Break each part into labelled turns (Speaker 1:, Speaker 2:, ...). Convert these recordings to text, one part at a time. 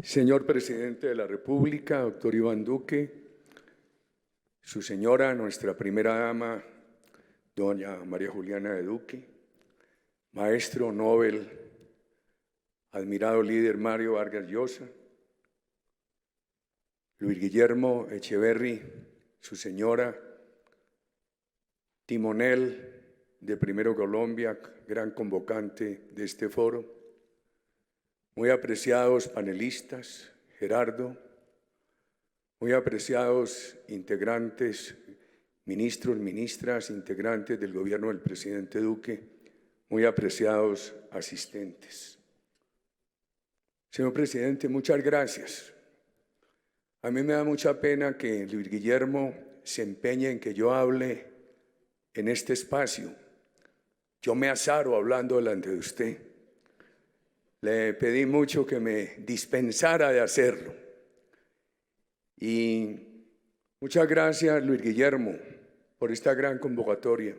Speaker 1: Señor Presidente de la República, doctor Iván Duque, su señora, nuestra primera dama, doña María Juliana de Duque, maestro Nobel, admirado líder Mario Vargas Llosa, Luis Guillermo Echeverry, su señora, timonel de Primero Colombia, gran convocante de este foro, muy apreciados panelistas, Gerardo, muy apreciados integrantes, ministros, ministras, integrantes del gobierno del presidente Duque, muy apreciados asistentes. Señor presidente, muchas gracias. A mí me da mucha pena que Luis Guillermo se empeñe en que yo hable en este espacio. Yo me azaro hablando delante de usted. Le pedí mucho que me dispensara de hacerlo. Y muchas gracias, Luis Guillermo, por esta gran convocatoria.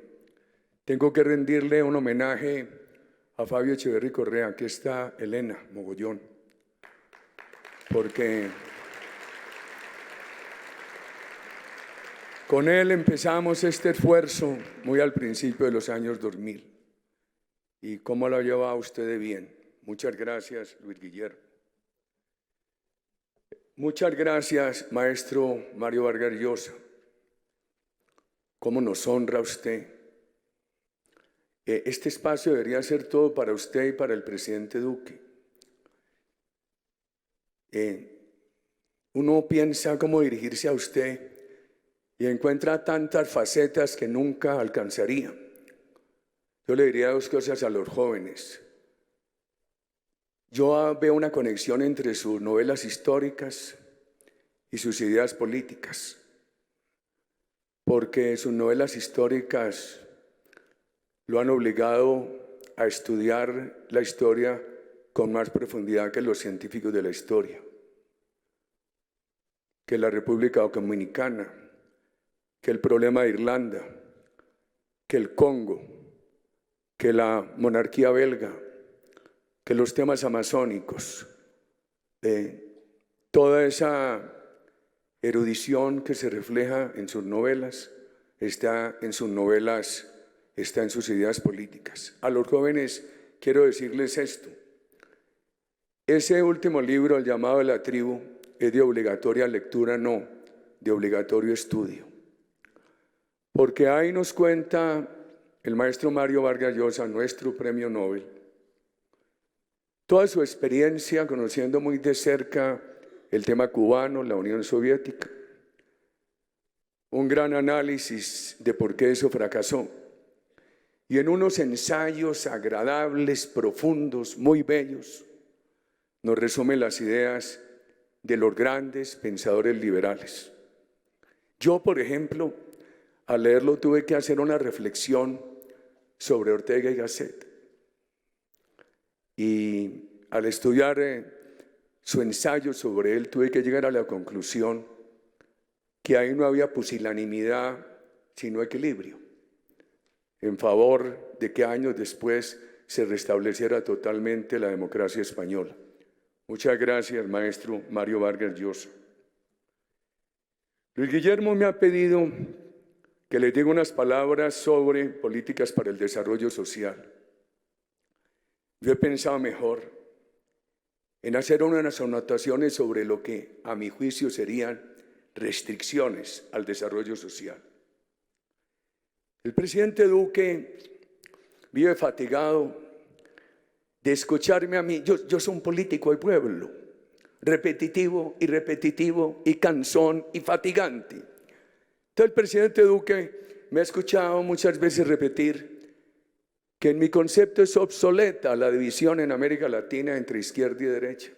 Speaker 1: Tengo que rendirle un homenaje a Fabio Echeverry Correa. Aquí está Elena Mogollón, porque con él empezamos este esfuerzo muy al principio de los años 2000. ¿Y cómo lo ha llevado usted de bien? Muchas gracias, Luis Guillermo. Muchas gracias, maestro Mario Vargas Llosa. ¿Cómo nos honra usted? Este espacio debería ser todo para usted y para el presidente Duque. Uno piensa cómo dirigirse a usted y encuentra tantas facetas que nunca alcanzaría. Yo le diría dos cosas a los jóvenes. Yo veo una conexión entre sus novelas históricas y sus ideas políticas, porque sus novelas históricas lo han obligado a estudiar la historia con más profundidad que los científicos de la historia, que la República Dominicana, que el problema de Irlanda, que el Congo, que la monarquía belga, que los temas amazónicos, toda esa erudición que se refleja en sus novelas, está en sus novelas, está en sus ideas políticas. A los jóvenes quiero decirles esto. Ese último libro, El llamado de la tribu, es de obligatoria lectura, no, de obligatorio estudio. Porque ahí nos cuenta el maestro Mario Vargas Llosa, nuestro premio Nobel, toda su experiencia conociendo muy de cerca el tema cubano, la Unión Soviética, un gran análisis de por qué eso fracasó, y en unos ensayos agradables, profundos, muy bellos, nos resume las ideas de los grandes pensadores liberales. Yo, por ejemplo, al leerlo tuve que hacer una reflexión sobre Ortega y Gasset. Y al estudiar su ensayo sobre él, tuve que llegar a la conclusión que ahí no había pusilanimidad, sino equilibrio, en favor de que años después se restableciera totalmente la democracia española. Muchas gracias, maestro Mario Vargas Llosa. Luis Guillermo me ha pedido que le diga unas palabras sobre políticas para el desarrollo social. Yo he pensado mejor en hacer unas anotaciones sobre lo que, a mi juicio, serían restricciones al desarrollo social. El presidente Duque vive fatigado de escucharme a mí. Yo soy un político del pueblo, repetitivo y repetitivo y cansón y fatigante. Entonces el presidente Duque me ha escuchado muchas veces repetir que en mi concepto es obsoleta la división en América Latina entre izquierda y derecha,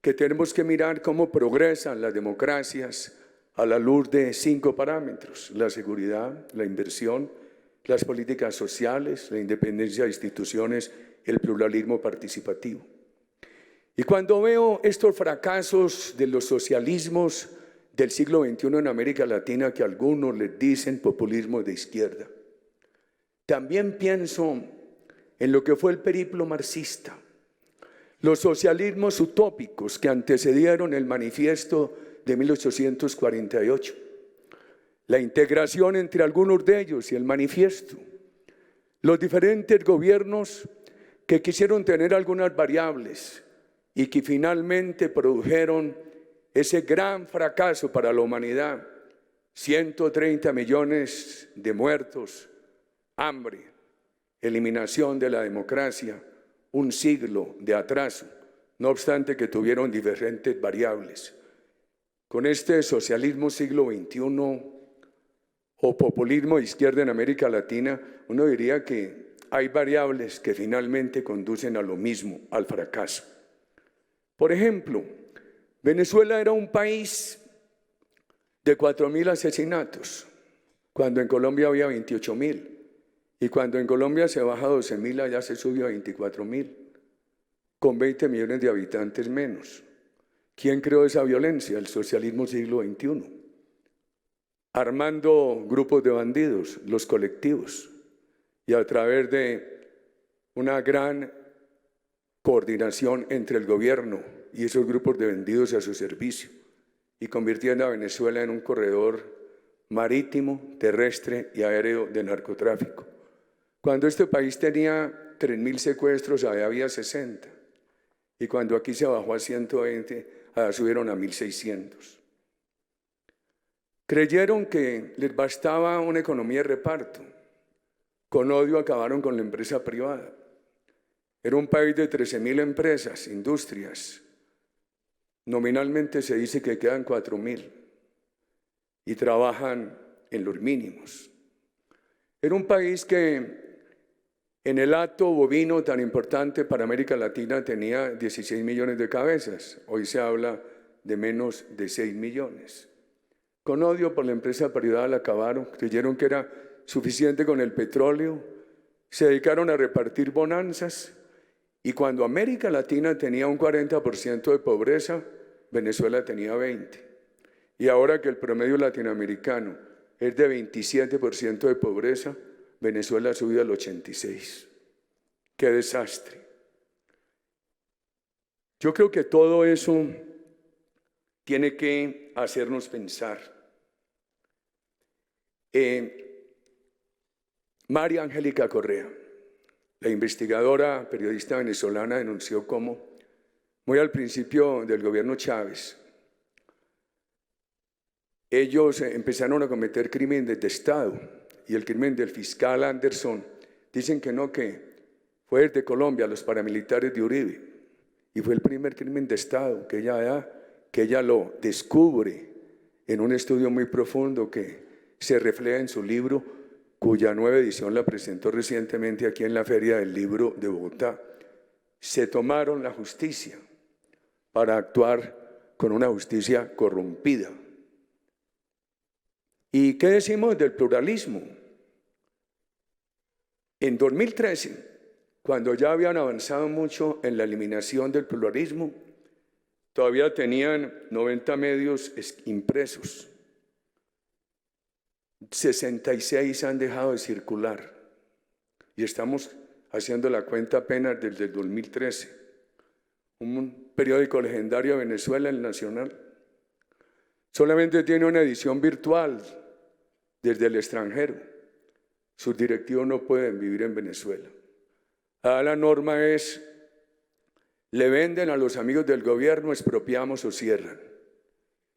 Speaker 1: que tenemos que mirar cómo progresan las democracias a la luz de 5 parámetros: la seguridad, la inversión, las políticas sociales, la independencia de instituciones, el pluralismo participativo. Y cuando veo estos fracasos de los socialismos del siglo XXI en América Latina, que algunos les dicen populismo de izquierda, también pienso en lo que fue el periplo marxista, los socialismos utópicos que antecedieron el manifiesto de 1848, la integración entre algunos de ellos y el manifiesto, los diferentes gobiernos que quisieron tener algunas variables y que finalmente produjeron ese gran fracaso para la humanidad, 130 millones de muertos, hambre, eliminación de la democracia, un siglo de atraso, no obstante que tuvieron diferentes variables. Con este socialismo siglo XXI o populismo de izquierda en América Latina, uno diría que hay variables que finalmente conducen a lo mismo, al fracaso. Por ejemplo, Venezuela era un país de 4.000 asesinatos, cuando en Colombia había 28.000. Y cuando en Colombia se baja a 12.000, allá se subió a 24.000, con 20 millones de habitantes menos. ¿Quién creó esa violencia? El socialismo siglo XXI. Armando grupos de bandidos, los colectivos, y a través de una gran coordinación entre el gobierno y esos grupos de bandidos a su servicio, y convirtiendo a Venezuela en un corredor marítimo, terrestre y aéreo de narcotráfico. Cuando este país tenía 3.000 secuestros, allá había 60. Y cuando aquí se bajó a 120, allá subieron a 1.600. Creyeron que les bastaba una economía de reparto. Con odio acabaron con la empresa privada. Era un país de 13.000 empresas, industrias. Nominalmente se dice que quedan 4.000 y trabajan en los mínimos. Era un país que en el hato bovino tan importante para América Latina tenía 16 millones de cabezas. Hoy se habla de menos de 6 millones. Con odio por la empresa privada la acabaron, creyeron que era suficiente con el petróleo, se dedicaron a repartir bonanzas y cuando América Latina tenía un 40% de pobreza, Venezuela tenía 20%. Y ahora que el promedio latinoamericano es de 27% de pobreza, Venezuela ha subido al 86%. ¡Qué desastre! Yo creo que todo eso tiene que hacernos pensar. María Angélica Correa, la investigadora periodista venezolana, denunció cómo, muy al principio del gobierno Chávez, ellos empezaron a cometer crímenes de Estado y el crimen del fiscal Anderson, dicen que no, que fue desde Colombia, los paramilitares de Uribe, y fue el primer crimen de Estado que ella lo descubre en un estudio muy profundo que se refleja en su libro, cuya nueva edición la presentó recientemente aquí en la Feria del Libro de Bogotá. Se tomaron la justicia para actuar con una justicia corrompida. ¿Y qué decimos del pluralismo? En 2013, cuando ya habían avanzado mucho en la eliminación del pluralismo, todavía tenían 90 medios impresos. 66 han dejado de circular. Y estamos haciendo la cuenta apenas desde el 2013. Un periódico legendario de Venezuela, El Nacional, solamente tiene una edición virtual desde el extranjero. Sus directivos no pueden vivir en Venezuela. La norma es, le venden a los amigos del gobierno, expropiamos o cierran.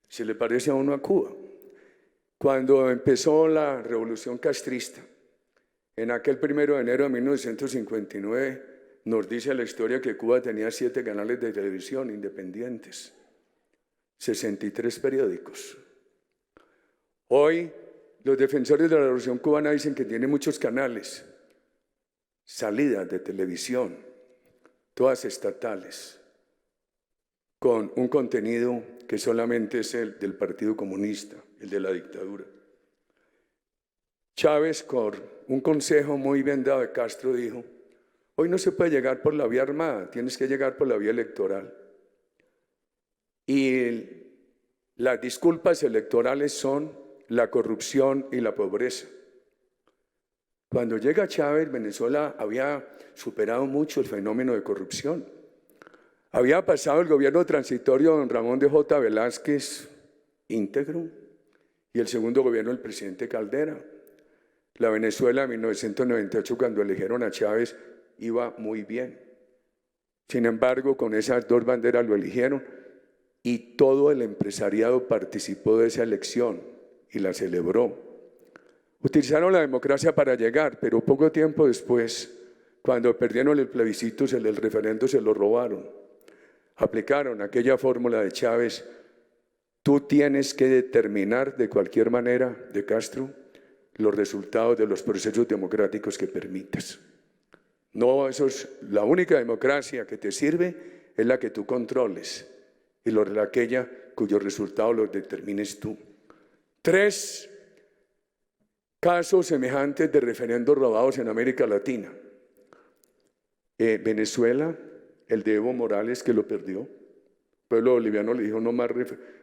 Speaker 1: ¿Se le parece a uno a Cuba? Cuando empezó la revolución castrista, en aquel 1 de enero de 1959, nos dice la historia que Cuba tenía 7 canales de televisión independientes, 63 periódicos. Hoy, los defensores de la revolución cubana dicen que tiene muchos canales, salidas de televisión, todas estatales, con un contenido que solamente es el del Partido Comunista, el de la dictadura. Chávez, con un consejo muy bien dado de Castro, dijo, hoy no se puede llegar por la vía armada, tienes que llegar por la vía electoral. Y las disculpas electorales son la corrupción y la pobreza. Cuando llega Chávez, Venezuela había superado mucho el fenómeno de corrupción. Había pasado el gobierno transitorio de don Ramón de J. Velázquez íntegro y el segundo gobierno del presidente Caldera. La Venezuela de 1998, cuando eligieron a Chávez, iba muy bien. Sin embargo, con esas dos banderas lo eligieron y todo el empresariado participó de esa elección y la celebró. Utilizaron la democracia para llegar, pero poco tiempo después, cuando perdieron el plebiscito, el referendo se lo robaron. Aplicaron aquella fórmula de Chávez: tú tienes que determinar de cualquier manera, de Castro, los resultados de los procesos democráticos que permitas. No, eso es la única democracia que te sirve, es la que tú controles, y aquella cuyos resultados los determines tú. 3 casos semejantes de referendos robados en América Latina. Venezuela, el de Evo Morales, que lo perdió. El pueblo boliviano le dijo no más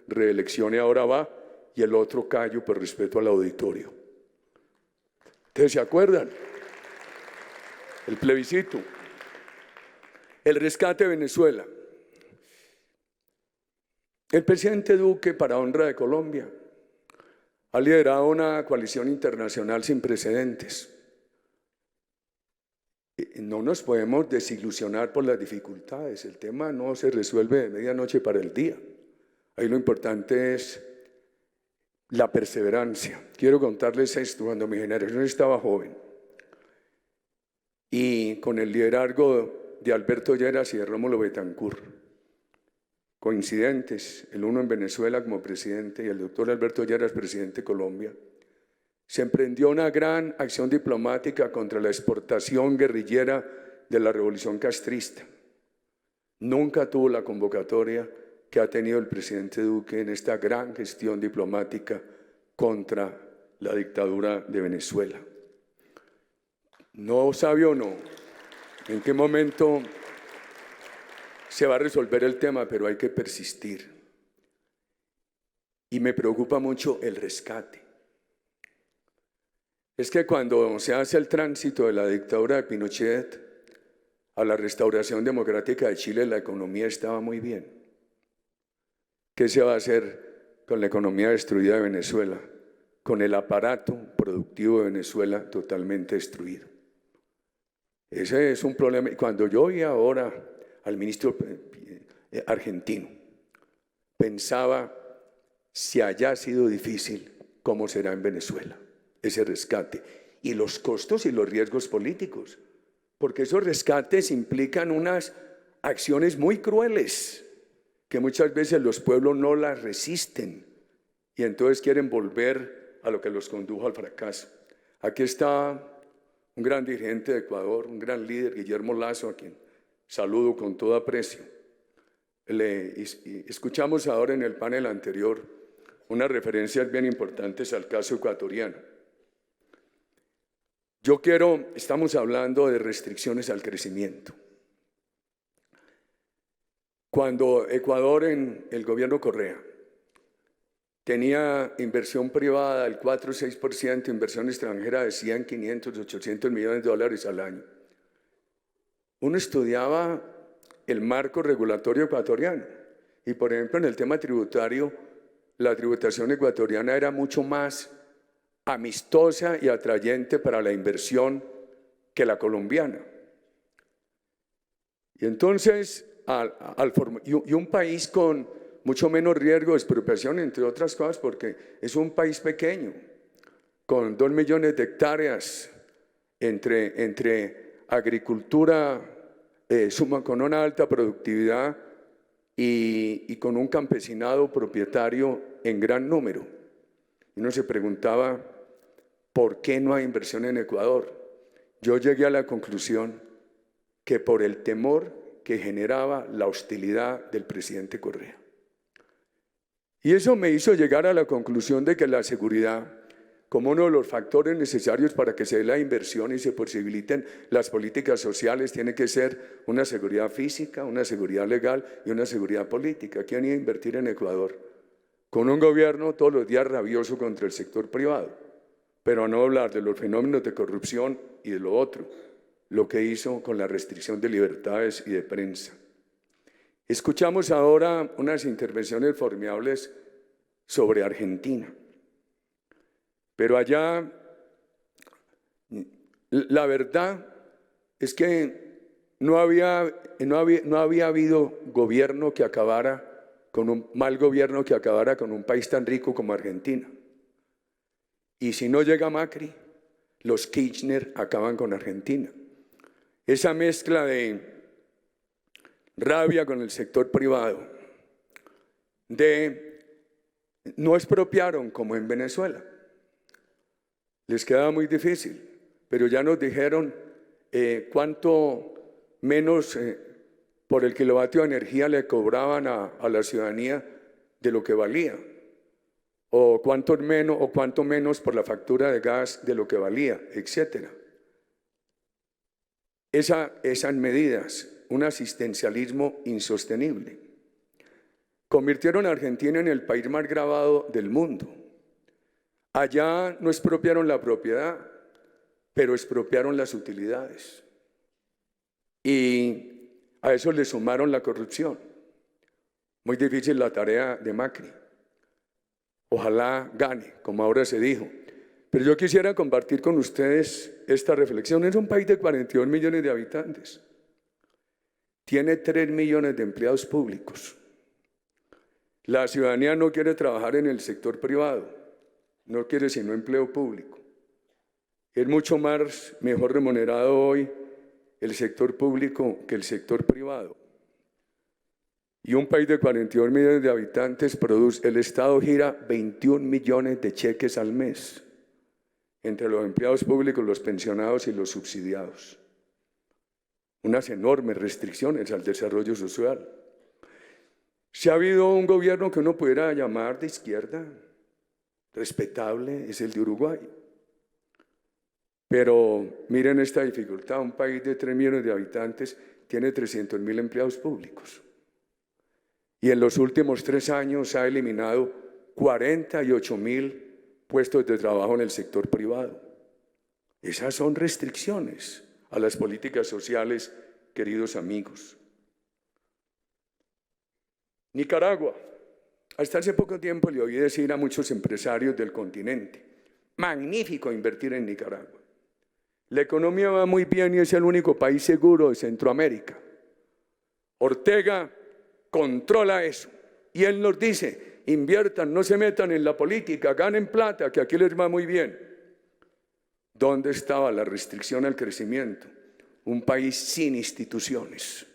Speaker 1: reelección y ahora va, y el otro callo por respeto al auditorio. ¿Ustedes se acuerdan? El plebiscito. El rescate de Venezuela. El presidente Duque, para honra de Colombia, ha liderado una coalición internacional sin precedentes. No nos podemos desilusionar por las dificultades. El tema no se resuelve de medianoche para el día. Ahí lo importante es la perseverancia. Quiero contarles esto. Cuando mi generación estaba joven y con el liderazgo de Alberto Lleras y de Rómulo Betancourt, coincidentes, el uno en Venezuela como presidente y el doctor Alberto Lleras presidente de Colombia, se emprendió una gran acción diplomática contra la exportación guerrillera de la revolución castrista. Nunca tuvo la convocatoria que ha tenido el presidente Duque en esta gran gestión diplomática contra la dictadura de Venezuela. No sabe o no en qué momento se va a resolver el tema, pero hay que persistir. Y me preocupa mucho el rescate. Es que cuando se hace el tránsito de la dictadura de Pinochet a la restauración democrática de Chile, la economía estaba muy bien. ¿Qué se va a hacer con la economía destruida de Venezuela? Con el aparato productivo de Venezuela totalmente destruido. Ese es un problema. Cuando yo oí ahora al ministro argentino, pensaba, si allá ha sido difícil, ¿cómo será en Venezuela ese rescate? Y los costos y los riesgos políticos, porque esos rescates implican unas acciones muy crueles que muchas veces los pueblos no las resisten y entonces quieren volver a lo que los condujo al fracaso. Aquí está un gran dirigente de Ecuador, un gran líder, Guillermo Lasso, a quien saludo con todo aprecio. Escuchamos ahora en el panel anterior unas referencias bien importantes al caso ecuatoriano. Estamos hablando de restricciones al crecimiento. Cuando Ecuador en el gobierno Correa tenía inversión privada del 4 o 6%, inversión extranjera de 100, 500, 800 millones de dólares al año, uno estudiaba el marco regulatorio ecuatoriano y, por ejemplo, en el tema tributario, la tributación ecuatoriana era mucho más amistosa y atrayente para la inversión que la colombiana. Y entonces, y un país con mucho menos riesgo de expropiación, entre otras cosas, porque es un país pequeño, con 2 millones de hectáreas entre agricultura con una alta productividad y con un campesinado propietario en gran número. Y uno se preguntaba, ¿por qué no hay inversión en Ecuador? Yo llegué a la conclusión que por el temor que generaba la hostilidad del presidente Correa. Y eso me hizo llegar a la conclusión de que la seguridad, como uno de los factores necesarios para que se dé la inversión y se posibiliten las políticas sociales, tiene que ser una seguridad física, una seguridad legal y una seguridad política. ¿Quién iba a invertir en Ecuador? Con un gobierno todos los días rabioso contra el sector privado, pero a no hablar de los fenómenos de corrupción y de lo otro, lo que hizo con la restricción de libertades y de prensa. Escuchamos ahora unas intervenciones formidables sobre Argentina, pero allá la verdad es que no había habido gobierno que acabara con un mal gobierno que acabara con un país tan rico como Argentina. Y si no llega Macri, los Kirchner acaban con Argentina. Esa mezcla de rabia con el sector privado, no expropiaron como en Venezuela. Les quedaba muy difícil, pero ya nos dijeron cuánto menos por el kilovatio de energía le cobraban a la ciudadanía de lo que valía, o cuánto menos por la factura de gas de lo que valía, etc. Esas medidas, un asistencialismo insostenible, convirtieron a Argentina en el país más gravado del mundo. Allá no expropiaron la propiedad, pero expropiaron las utilidades. Y a eso le sumaron la corrupción. Muy difícil la tarea de Macri. Ojalá gane, como ahora se dijo. Pero yo quisiera compartir con ustedes esta reflexión. Es un país de 42 millones de habitantes. Tiene 3 millones de empleados públicos. La ciudadanía no quiere trabajar en el sector privado, no quiere sino empleo público. Es mucho mejor remunerado hoy el sector público que el sector privado. Y un país de 42 millones de habitantes el Estado gira 21 millones de cheques al mes entre los empleados públicos, los pensionados y los subsidiados. Unas enormes restricciones al desarrollo social. Si ha habido un gobierno que uno pudiera llamar de izquierda, respetable, es el de Uruguay. Pero miren esta dificultad, un país de 3 millones de habitantes tiene 300.000 empleados públicos. Y en los últimos 3 años ha eliminado 48.000 puestos de trabajo en el sector privado. Esas son restricciones a las políticas sociales, queridos amigos. Nicaragua. Hasta hace poco tiempo le oí decir a muchos empresarios del continente, magnífico invertir en Nicaragua. La economía va muy bien y es el único país seguro de Centroamérica. Ortega controla eso. Y él nos dice, inviertan, no se metan en la política, ganen plata, que aquí les va muy bien. ¿Dónde estaba la restricción al crecimiento? Un país sin instituciones.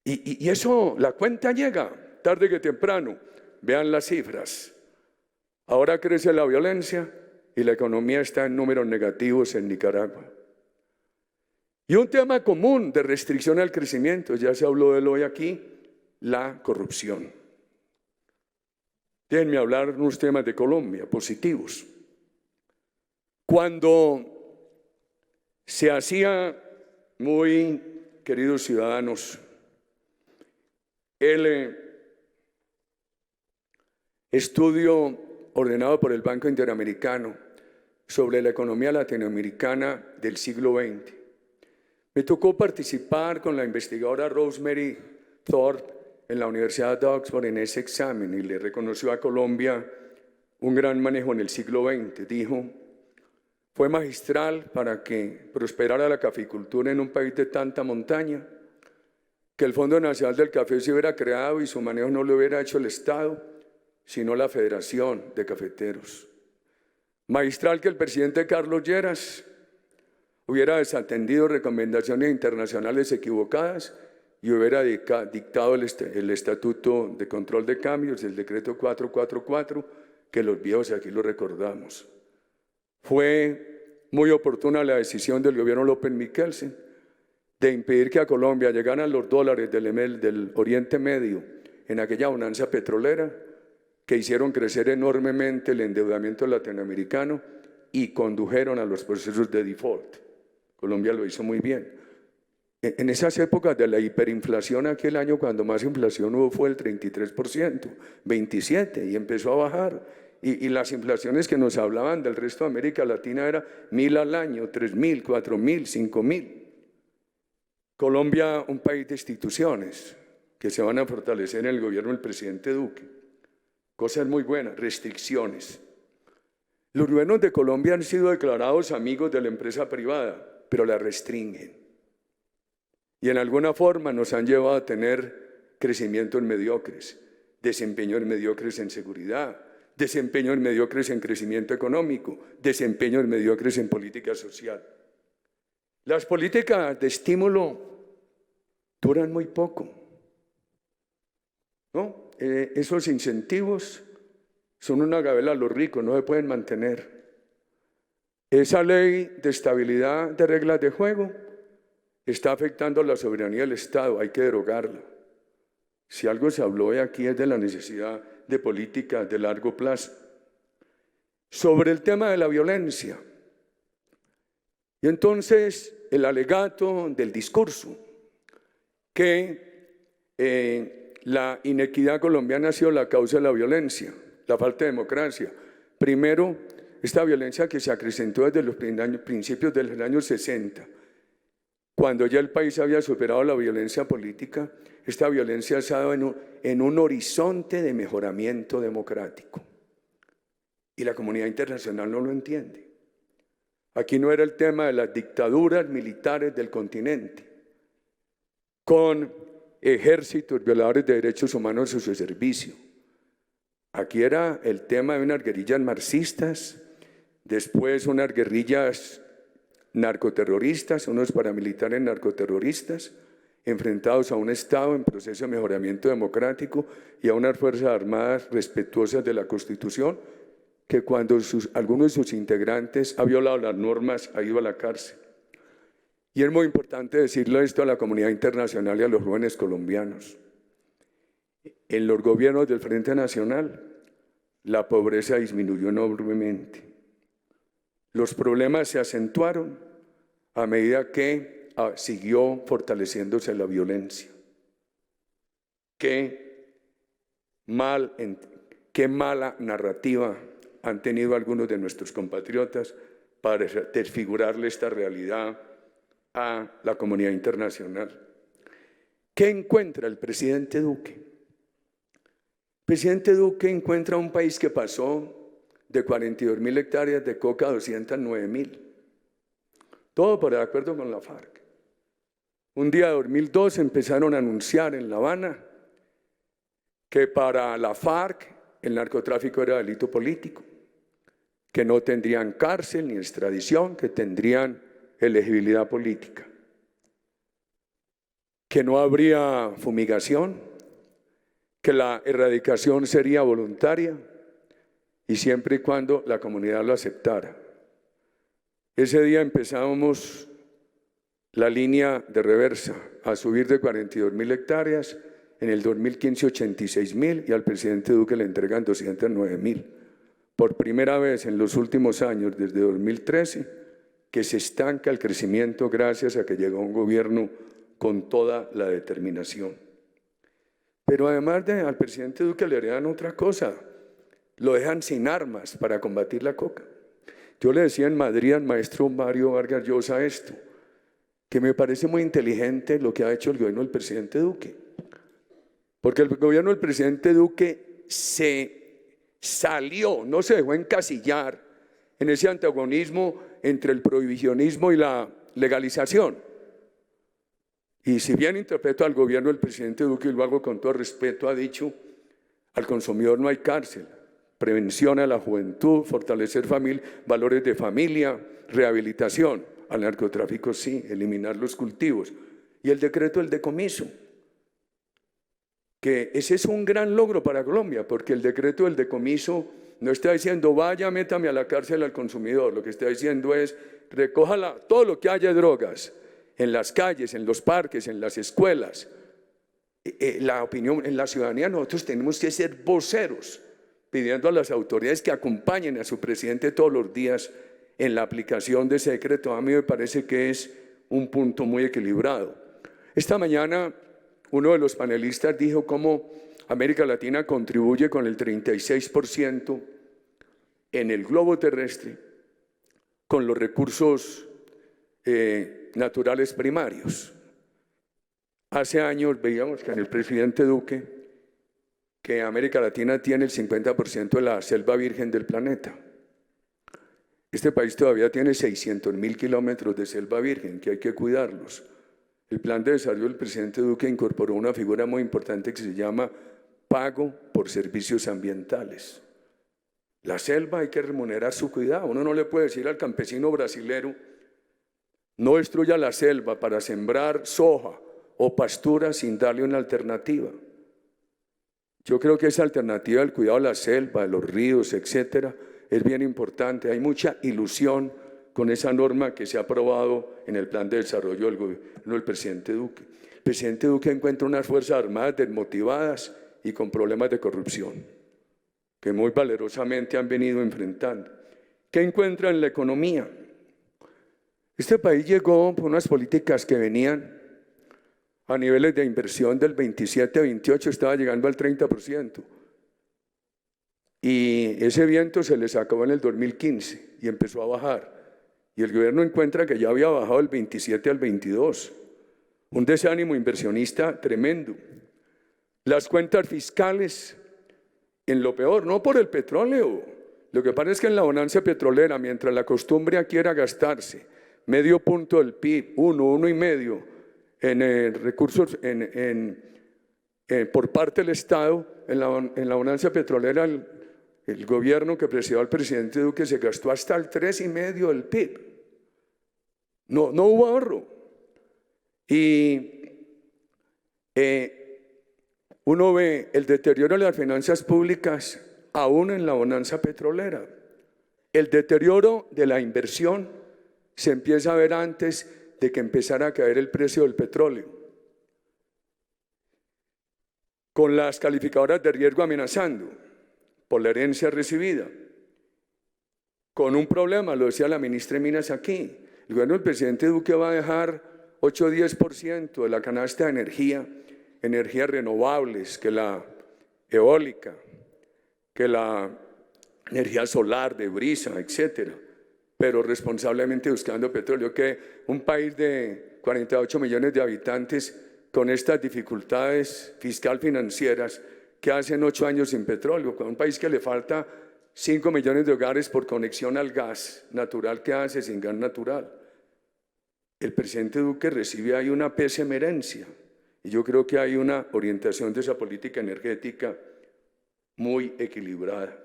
Speaker 1: Y eso, la cuenta llega, tarde que temprano. Vean las cifras. Ahora crece la violencia y la economía está en números negativos en Nicaragua. Y un tema común de restricción al crecimiento, ya se habló de él hoy aquí, la corrupción. Déjenme hablar de unos temas de Colombia, positivos. Cuando se hacía, muy queridos ciudadanos, el estudio ordenado por el Banco Interamericano sobre la economía latinoamericana del siglo XX, me tocó participar con la investigadora Rosemary Thorpe en la Universidad de Oxford en ese examen y le reconoció a Colombia un gran manejo en el siglo XX. Dijo, fue magistral para que prosperara la caficultura en un país de tanta montaña, que el Fondo Nacional del Café se hubiera creado y su manejo no lo hubiera hecho el Estado, sino la Federación de Cafeteros. Magistral que el presidente Carlos Lleras hubiera desatendido recomendaciones internacionales equivocadas y hubiera dictado el Estatuto de Control de Cambios, el Decreto 444, que los viejos aquí lo recordamos. Fue muy oportuna la decisión del gobierno López Michelsen de impedir que a Colombia llegaran los dólares del Oriente Medio en aquella bonanza petrolera que hicieron crecer enormemente el endeudamiento latinoamericano y condujeron a los procesos de default. Colombia lo hizo muy bien. En esas épocas de la hiperinflación, aquel año cuando más inflación hubo fue el 33%, 27%, y empezó a bajar. Y las inflaciones que nos hablaban del resto de América Latina era 1.000 al año, 3.000, 4.000, 5.000. Colombia, un país de instituciones, que se van a fortalecer en el gobierno del presidente Duque. Cosas muy buenas, restricciones. Los gobiernos de Colombia han sido declarados amigos de la empresa privada, pero la restringen. Y en alguna forma nos han llevado a tener crecimientos mediocres, desempeños mediocres en seguridad, desempeños mediocres en crecimiento económico, desempeños mediocres en política social. Las políticas de estímulo duran muy poco, ¿no? Esos incentivos son una gabela a los ricos, no se pueden mantener. Esa ley de estabilidad de reglas de juego está afectando la soberanía del Estado, hay que derogarla. Si algo se habló de aquí es de la necesidad de políticas de largo plazo. Sobre el tema de la violencia, y entonces el alegato del discurso, que la inequidad colombiana ha sido la causa de la violencia, la falta de democracia. Primero, esta violencia que se acrecentó desde los principios de los años 60, cuando ya el país había superado la violencia política, esta violencia se ha dado en un horizonte de mejoramiento democrático. Y la comunidad internacional no lo entiende. Aquí no era el tema de las dictaduras militares del continente, con ejércitos violadores de derechos humanos a su servicio. Aquí era el tema de unas guerrillas marxistas, después unas guerrillas narcoterroristas, unos paramilitares narcoterroristas, enfrentados a un Estado en proceso de mejoramiento democrático y a unas Fuerzas Armadas respetuosas de la Constitución, que cuando alguno de sus integrantes ha violado las normas ha ido a la cárcel. Y es muy importante decirle esto a la comunidad internacional y a los jóvenes colombianos. En los gobiernos del Frente Nacional, la pobreza disminuyó enormemente. Los problemas se acentuaron a medida que siguió fortaleciéndose la violencia. Qué mala narrativa han tenido algunos de nuestros compatriotas para desfigurarle esta realidad a la comunidad internacional. ¿Qué encuentra el presidente Duque? El presidente Duque encuentra un país que pasó de 42.000 hectáreas de coca a 209.000. Todo por de acuerdo con la FARC. Un día de 2002 empezaron a anunciar en La Habana que para la FARC el narcotráfico era delito político, que no tendrían cárcel ni extradición, que tendrían elegibilidad política, que no habría fumigación, que la erradicación sería voluntaria y siempre y cuando la comunidad lo aceptara. Ese día empezábamos la línea de reversa a subir de 42.000 hectáreas, en el 2015 86.000 y al presidente Duque le entregan 209.000. Por primera vez en los últimos años, desde 2013, que se estanca el crecimiento gracias a que llegó un gobierno con toda la determinación. Pero además al presidente Duque le heredan otra cosa, lo dejan sin armas para combatir la coca. Yo le decía en Madrid al maestro Mario Vargas Llosa esto, que me parece muy inteligente lo que ha hecho el gobierno del presidente Duque. Porque el gobierno del presidente Duque se salió, no se dejó encasillar en ese antagonismo entre el prohibicionismo y la legalización. Y si bien interpreto al gobierno del presidente Duque, y lo hago con todo respeto, ha dicho, al consumidor no hay cárcel, prevención a la juventud, fortalecer valores de familia, rehabilitación. Al narcotráfico sí, eliminar los cultivos. Y el decreto del decomiso, que ese es un gran logro para Colombia, porque el decreto del decomiso no está diciendo vaya, métame a la cárcel al consumidor, lo que está diciendo es recójala todo lo que haya drogas, en las calles, en los parques, en las escuelas. La opinión en la ciudadanía, nosotros tenemos que ser voceros, pidiendo a las autoridades que acompañen a su presidente todos los días en la aplicación de ese decreto. A mí me parece que es un punto muy equilibrado. Esta mañana uno de los panelistas dijo cómo América Latina contribuye con el 36% en el globo terrestre con los recursos naturales primarios. Hace años veíamos que en el presidente Duque que América Latina tiene el 50% de la selva virgen del planeta. Este país todavía tiene 600.000 kilómetros de selva virgen que hay que cuidarlos. El plan de desarrollo del presidente Duque incorporó una figura muy importante que se llama pago por servicios ambientales. La selva hay que remunerar su cuidado. Uno no le puede decir al campesino brasilero, no destruya la selva para sembrar soja o pastura sin darle una alternativa. Yo creo que esa alternativa del cuidado de la selva, de los ríos, etcétera, es bien importante. Hay mucha ilusión con esa norma que se ha aprobado en el plan de desarrollo del gobierno del presidente Duque. El presidente Duque encuentra unas fuerzas armadas desmotivadas y con problemas de corrupción, que muy valerosamente han venido enfrentando. ¿Qué encuentra en la economía? Este país llegó por unas políticas que venían a niveles de inversión del 27 a 28, estaba llegando al 30%. Y ese viento se les acabó en el 2015 y empezó a bajar. Y el gobierno encuentra que ya había bajado del 27 al 22. Un desánimo inversionista tremendo. Las cuentas fiscales en lo peor, no por el petróleo. Lo que pasa es que en la bonanza petrolera, mientras la costumbre aquí era gastarse medio punto del PIB, 1,5 en recursos por parte del Estado, en la bonanza petrolera el gobierno que presidió al presidente Duque se gastó hasta el 3,5 del PIB. No hubo ahorro. Y uno ve el deterioro de las finanzas públicas aún en la bonanza petrolera. El deterioro de la inversión se empieza a ver antes de que empezara a caer el precio del petróleo. Con las calificadoras de riesgo amenazando por la herencia recibida. Con un problema, lo decía la ministra de Minas aquí, el gobierno del presidente Duque va a dejar 8 o 10% de la canasta de energías renovables, que la eólica, que la energía solar de brisa, etcétera, pero responsablemente buscando petróleo. Que un país de 48 millones de habitantes con estas dificultades fiscal-financieras, que hacen 8 años sin petróleo, con un país que le falta 5 millones de hogares por conexión al gas natural que hace sin gas natural. El presidente Duque recibe ahí una pésima herencia y yo creo que hay una orientación de esa política energética muy equilibrada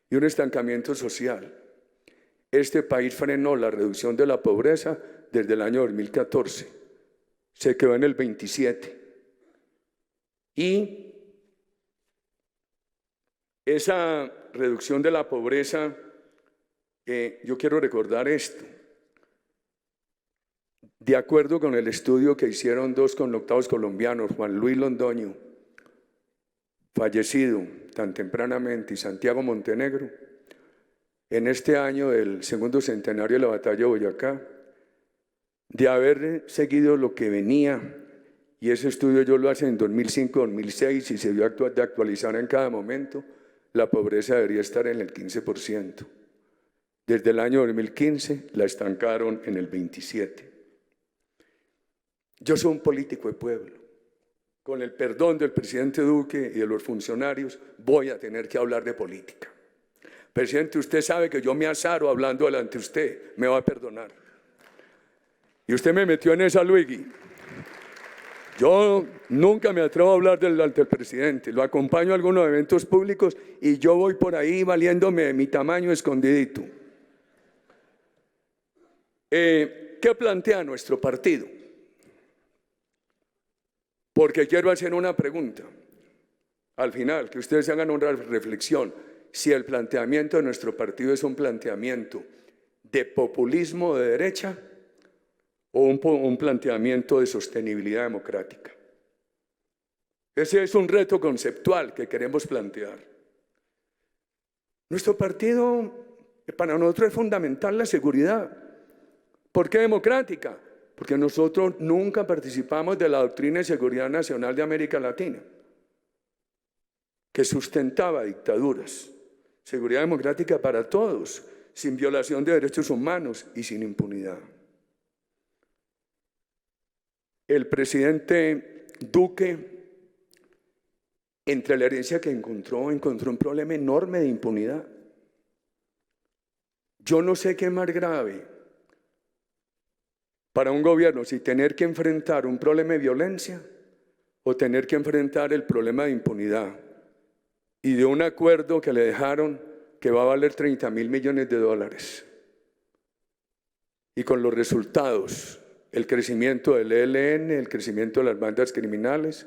Speaker 1: y un estancamiento social. Este país frenó la reducción de la pobreza desde el año 2014, se quedó en el 27 y esa reducción de la pobreza, yo quiero recordar esto. De acuerdo con el estudio que hicieron 2 connotados colombianos, Juan Luis Londoño, fallecido tan tempranamente, y Santiago Montenegro, en este año del segundo centenario de la batalla de Boyacá, de haber seguido lo que venía, y ese estudio yo lo hice en 2005-2006 y se dio de actualizar en cada momento, la pobreza debería estar en el 15%. Desde el año 2015 la estancaron en el 27%. Yo soy un político de pueblo. Con el perdón del presidente Duque y de los funcionarios, voy a tener que hablar de política. Presidente, usted sabe que yo me azaro hablando delante de usted, me va a perdonar. Y usted me metió en esa, Luigi. Yo nunca me atrevo a hablar delante del presidente, lo acompaño a algunos eventos públicos y yo voy por ahí valiéndome de mi tamaño escondidito. ¿Qué plantea nuestro partido? Porque quiero hacer una pregunta, al final, que ustedes hagan una reflexión, si el planteamiento de nuestro partido es un planteamiento de populismo de derecha o un planteamiento de sostenibilidad democrática. Ese es un reto conceptual que queremos plantear. Nuestro partido, para nosotros es fundamental la seguridad. ¿Por qué democrática? Porque nosotros nunca participamos de la doctrina de seguridad nacional de América Latina, que sustentaba dictaduras. Seguridad democrática para todos, sin violación de derechos humanos y sin impunidad. el presidente Duque, entre la herencia que encontró un problema enorme de impunidad. Yo no sé qué es más grave para un gobierno, si tener que enfrentar un problema de violencia o tener que enfrentar el problema de impunidad y de un acuerdo que le dejaron que va a valer 30.000 millones de dólares. Y con los resultados, el crecimiento del ELN, el crecimiento de las bandas criminales,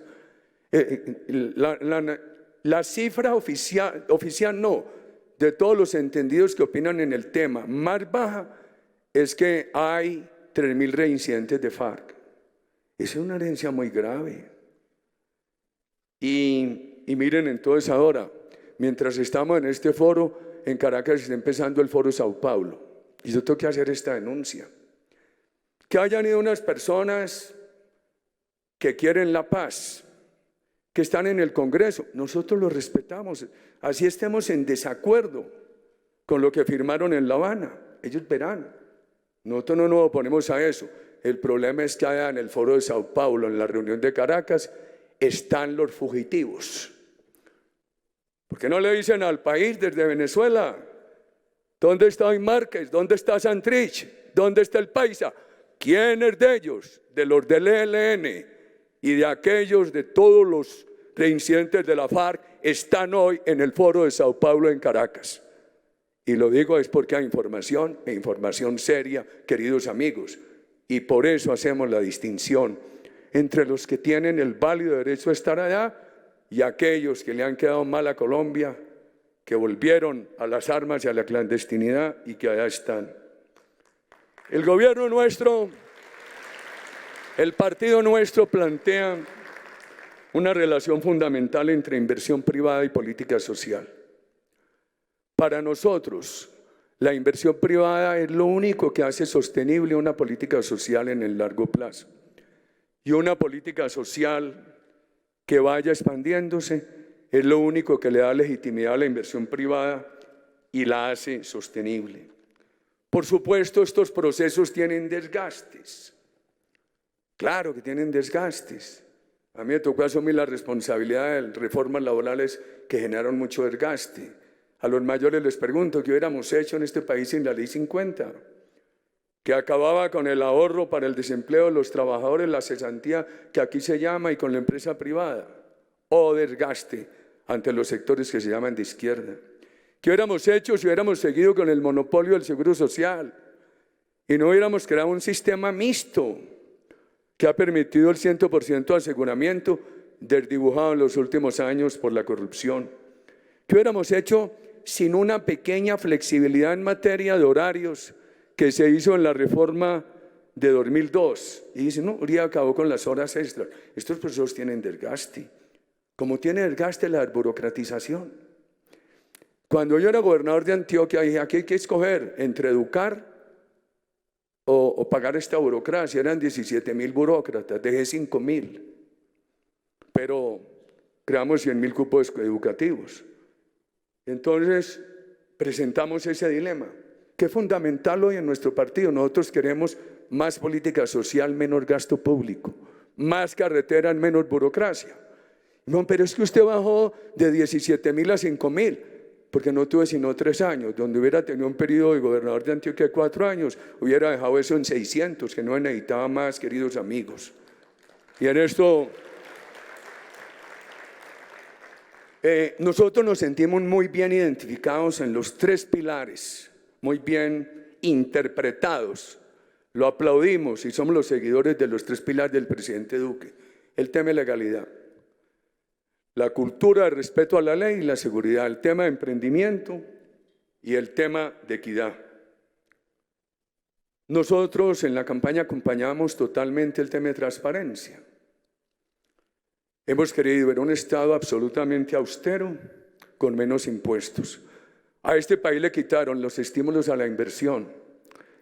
Speaker 1: la cifra oficial no, de todos los entendidos que opinan en el tema, más baja es que hay 3.000 reincidentes de FARC. Esa es una herencia muy grave. Y miren, entonces ahora, mientras estamos en este foro, en Caracas está empezando el foro Sao Paulo. Y yo tengo que hacer esta denuncia. Que hayan ido unas personas que quieren la paz, que están en el Congreso, nosotros los respetamos, así estemos en desacuerdo con lo que firmaron en La Habana, ellos verán, nosotros no nos oponemos a eso. El problema es que allá en el foro de Sao Paulo, en la reunión de Caracas, están los fugitivos. ¿Por qué no le dicen al país desde Venezuela? ¿Dónde está hoy Márquez? ¿Dónde está Santrich? ¿Dónde está el Paisa? ¿Quiénes de ellos? De los del ELN y de aquellos, de todos los reincidentes de la FARC, están hoy en el foro de Sao Paulo en Caracas. Y lo digo es porque hay información, e información seria, queridos amigos. Y por eso hacemos la distinción entre los que tienen el válido derecho a estar allá y aquellos que le han quedado mal a Colombia, que volvieron a las armas y a la clandestinidad y que allá están. El gobierno nuestro, el partido nuestro plantea una relación fundamental entre inversión privada y política social. Para nosotros, la inversión privada es lo único que hace sostenible una política social en el largo plazo. Y una política social que vaya expandiéndose es lo único que le da legitimidad a la inversión privada y la hace sostenible. Por supuesto, estos procesos tienen desgastes. Claro que tienen desgastes. A mí me tocó asumir la responsabilidad de reformas laborales que generaron mucho desgaste. A los mayores les pregunto, ¿qué hubiéramos hecho en este país sin la Ley 50? Que acababa con el ahorro para el desempleo de los trabajadores, la cesantía que aquí se llama, y con la empresa privada. O desgaste ante los sectores que se llaman de izquierda. ¿Qué hubiéramos hecho si hubiéramos seguido con el monopolio del seguro social y no hubiéramos creado un sistema mixto que ha permitido el 100% de aseguramiento desdibujado en los últimos años por la corrupción? ¿Qué hubiéramos hecho sin una pequeña flexibilidad en materia de horarios que se hizo en la reforma de 2002? Y dicen, no, Uribe acabó con las horas extras. Estos procesos tienen desgaste, como tiene desgaste la desburocratización. Cuando yo era gobernador de Antioquia, dije, aquí hay que escoger entre educar o pagar esta burocracia. Eran 17.000 burócratas, dejé 5.000, pero creamos 100.000 cupos educativos. Entonces presentamos ese dilema, que es fundamental hoy en nuestro partido. Nosotros queremos más política social, menos gasto público, más carreteras, menos burocracia. No, pero es que usted bajó de 17.000 a 5.000, porque no tuve sino 3 años. Donde hubiera tenido un periodo de gobernador de Antioquia de 4 años, hubiera dejado eso en 600, que no necesitaba más, queridos amigos. Y en esto nosotros nos sentimos muy bien identificados en los 3 pilares, muy bien interpretados. Lo aplaudimos y somos los seguidores de los 3 pilares del presidente Duque. El tema de legalidad, la cultura de respeto a la ley y la seguridad, el tema de emprendimiento y el tema de equidad. Nosotros en la campaña acompañamos totalmente el tema de transparencia. Hemos querido ver un Estado absolutamente austero, con menos impuestos. A este país le quitaron los estímulos a la inversión,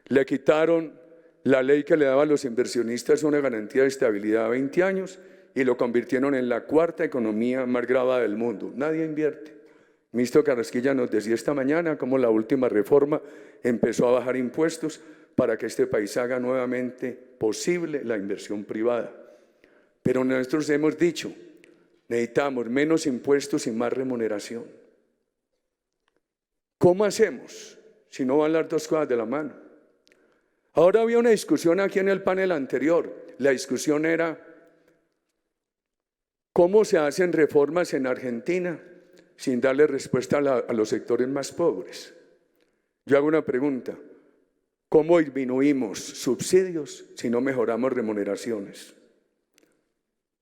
Speaker 1: le quitaron la ley que le daba a los inversionistas una garantía de estabilidad a 20 años y lo convirtieron en la 4ª economía más grabada del mundo. Nadie invierte. El ministro Carrasquilla nos decía esta mañana cómo la última reforma empezó a bajar impuestos para que este país haga nuevamente posible la inversión privada. Pero nosotros hemos dicho, necesitamos menos impuestos y más remuneración. ¿Cómo hacemos si no van las dos cosas de la mano? Ahora había una discusión aquí en el panel anterior. La discusión era cómo se hacen reformas en Argentina sin darle respuesta a los sectores más pobres. Yo hago una pregunta: ¿cómo disminuimos subsidios si no mejoramos remuneraciones?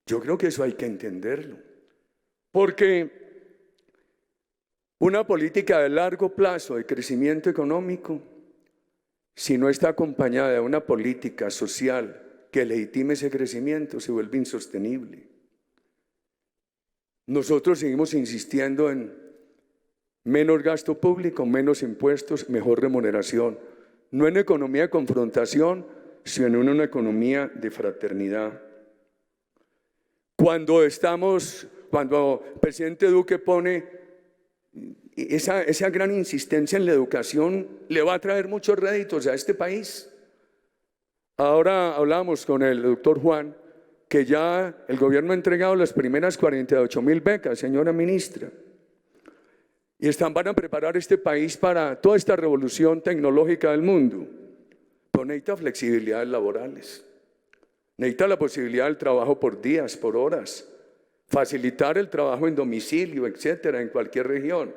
Speaker 1: Yo creo que eso hay que entenderlo, porque una política de largo plazo de crecimiento económico, si no está acompañada de una política social que legitime ese crecimiento, se vuelve insostenible. Nosotros seguimos insistiendo en menos gasto público, menos impuestos, mejor remuneración. No en economía de confrontación, sino en una economía de fraternidad. Cuando el presidente Duque pone esa gran insistencia en la educación, le va a traer muchos réditos a este país. Ahora hablábamos con el doctor Juan, que ya el gobierno ha entregado las primeras 48.000 becas, señora ministra, y van a preparar este país para toda esta revolución tecnológica del mundo. Pero necesita flexibilidades laborales, necesita la posibilidad del trabajo por días, por horas, facilitar el trabajo en domicilio, etcétera, en cualquier región.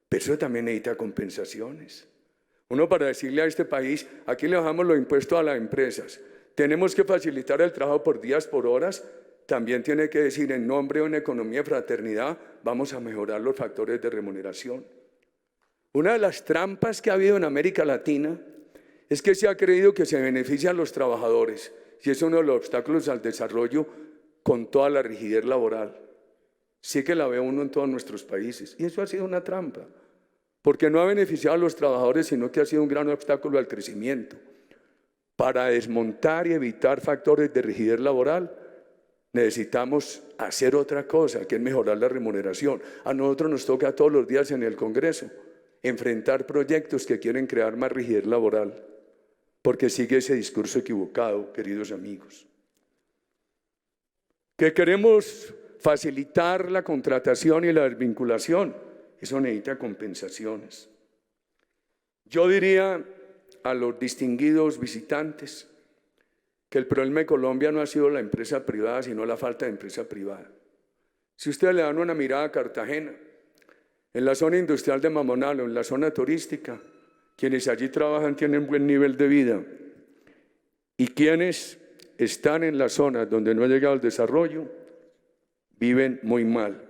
Speaker 1: Pero eso también necesita compensaciones. Uno, para decirle a este país, aquí le bajamos los impuestos a las empresas, tenemos que facilitar el trabajo por días, por horas, también tiene que decir, en nombre de una economía de fraternidad, vamos a mejorar los factores de remuneración. Una de las trampas que ha habido en América Latina es que se ha creído que se benefician a los trabajadores, y es uno de los obstáculos al desarrollo con toda la rigidez laboral. Sí que la ve uno en todos nuestros países, y eso ha sido una trampa, porque no ha beneficiado a los trabajadores, sino que ha sido un gran obstáculo al crecimiento. Para desmontar y evitar factores de rigidez laboral, necesitamos hacer otra cosa, que es mejorar la remuneración. A nosotros nos toca todos los días en el Congreso enfrentar proyectos que quieren crear más rigidez laboral, porque sigue ese discurso equivocado, queridos amigos. Que queremos facilitar la contratación y la desvinculación, eso necesita compensaciones. Yo diría a los distinguidos visitantes que el problema de Colombia no ha sido la empresa privada, sino la falta de empresa privada. Si ustedes le dan una mirada a Cartagena, en la zona industrial de Mamonal o en la zona turística, quienes allí trabajan tienen buen nivel de vida, y quienes están en las zonas donde no ha llegado el desarrollo viven muy mal.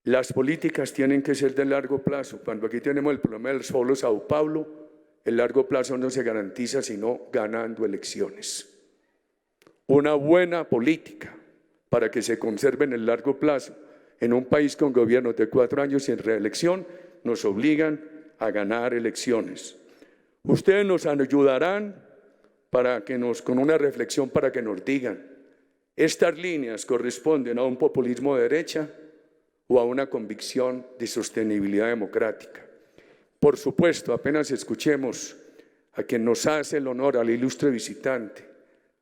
Speaker 1: Las políticas tienen que ser de largo plazo. Cuando aquí tenemos el problema del solo Sao Paulo, el largo plazo no se garantiza sino ganando elecciones. Una buena política para que se conserve en el largo plazo en un país con gobiernos de 4 años sin reelección nos obligan a ganar elecciones. Ustedes nos ayudarán con una reflexión para que nos digan, ¿estas líneas corresponden a un populismo de derecha o a una convicción de sostenibilidad democrática? Por supuesto, apenas escuchemos a quien nos hace el honor, al ilustre visitante,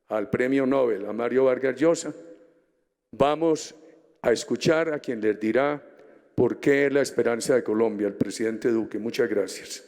Speaker 1: al Premio Nobel, a Mario Vargas Llosa, vamos a escuchar a quien les dirá por qué es la esperanza de Colombia, el presidente Duque. Muchas gracias.